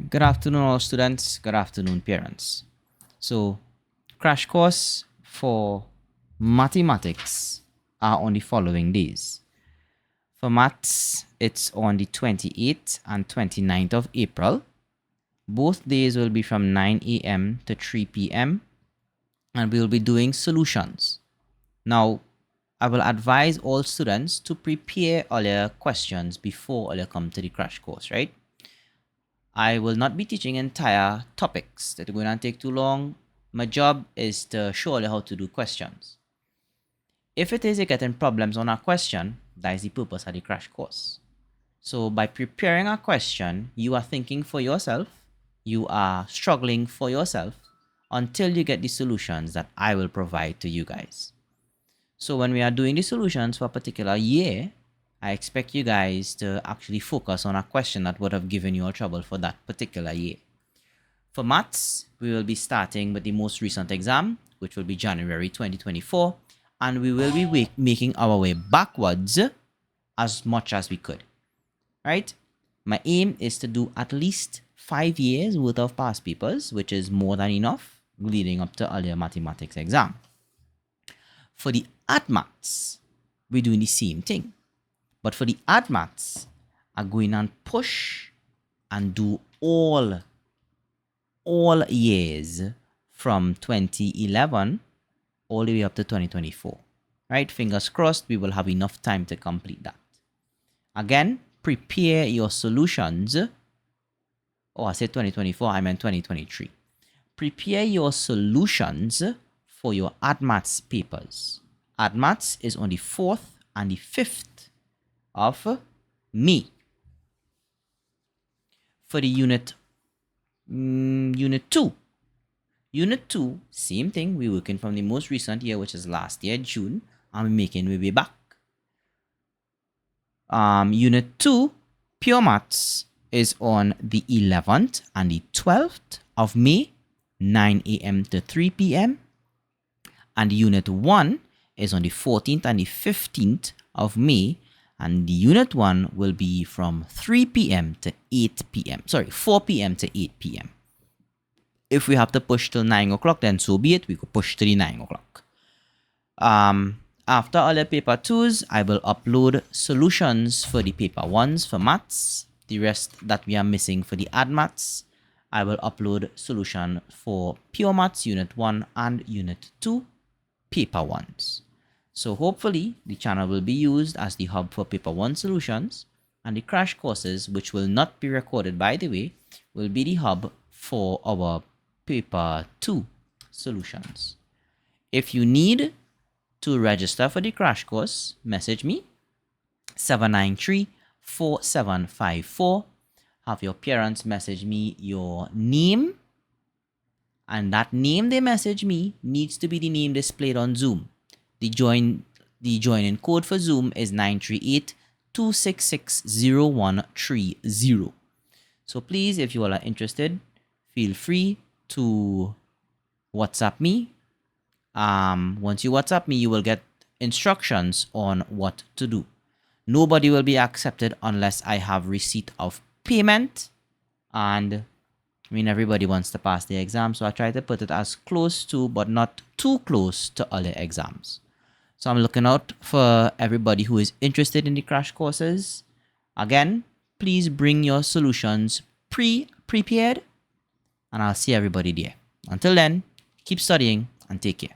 Good afternoon, all students. Good afternoon, parents. So, crash course for mathematics are on the following days. For maths, it's on the 28th and 29th of April. Both days will be from 9 a.m. to 3 p.m. and we'll be doing solutions. Now, I will advise all students to prepare all your questions before all you come to the crash course, right? I will not be teaching entire topics that are going to take too long. My job is to show you how to do questions. If it is you're getting problems on a question, that is the purpose of the crash course. So by preparing a question, you are thinking for yourself, you are struggling for yourself until you get the solutions that I will provide to you guys. So when we are doing the solutions for a particular year, I expect you guys to actually focus on a question that would have given you all trouble for that particular year. For maths, we will be starting with the most recent exam, which will be January 2024, and we will be making our way backwards as much as we could. Right? My aim is to do at least 5 years worth of past papers, which is more than enough leading up to earlier mathematics exam. For the AdMaths, we're doing the same thing. But for the AdMaths, I'm going and push and do all years from 2011 all the way up to 2024. Right? Fingers crossed, we will have enough time to complete that. Again, prepare your solutions. Oh, I said 2024, I meant 2023. Prepare your solutions for your AdMaths papers. AdMaths is on the 4th and the 5th of May. For the Unit 2. Unit 2, same thing. We're working from the most recent year, which is last year, June, and we're making our way back. Unit 2, Pure Maths, is on the 11th and the 12th of May, 9 a.m. to 3 p.m. And Unit 1 is on the 14th and the 15th of May, and the Unit 1 will be from 3 p.m. to 8 p.m. Sorry, 4 p.m. to 8 p.m. If we have to push till 9 o'clock, then so be it. We could push till 9 o'clock. After all the paper 2s, I will upload solutions for the paper 1s for maths. The rest that we are missing for the AdMaths, I will upload solution for Pure Maths Unit 1 and Unit 2 paper 1s. So hopefully the channel will be used as the hub for paper 1 solutions, and the crash courses, which will not be recorded by the way, will be the hub for our paper 2 solutions. If you need to register for the crash course, message me 793-4754. Have your parents message me your name, and that name they message me needs to be the name displayed on Zoom. The join-in code for Zoom is 938-266-0130. So please, if you all are interested, feel free to WhatsApp me. Once you WhatsApp me, you will get instructions on what to do. Nobody will be accepted unless I have receipt of payment, and I mean everybody wants to pass the exam, so I try to put it as close to but not too close to other exams. So I'm looking out for everybody who is interested in the crash courses. Again, please bring your solutions prepared, and I'll see everybody there. Until then, keep studying and take care.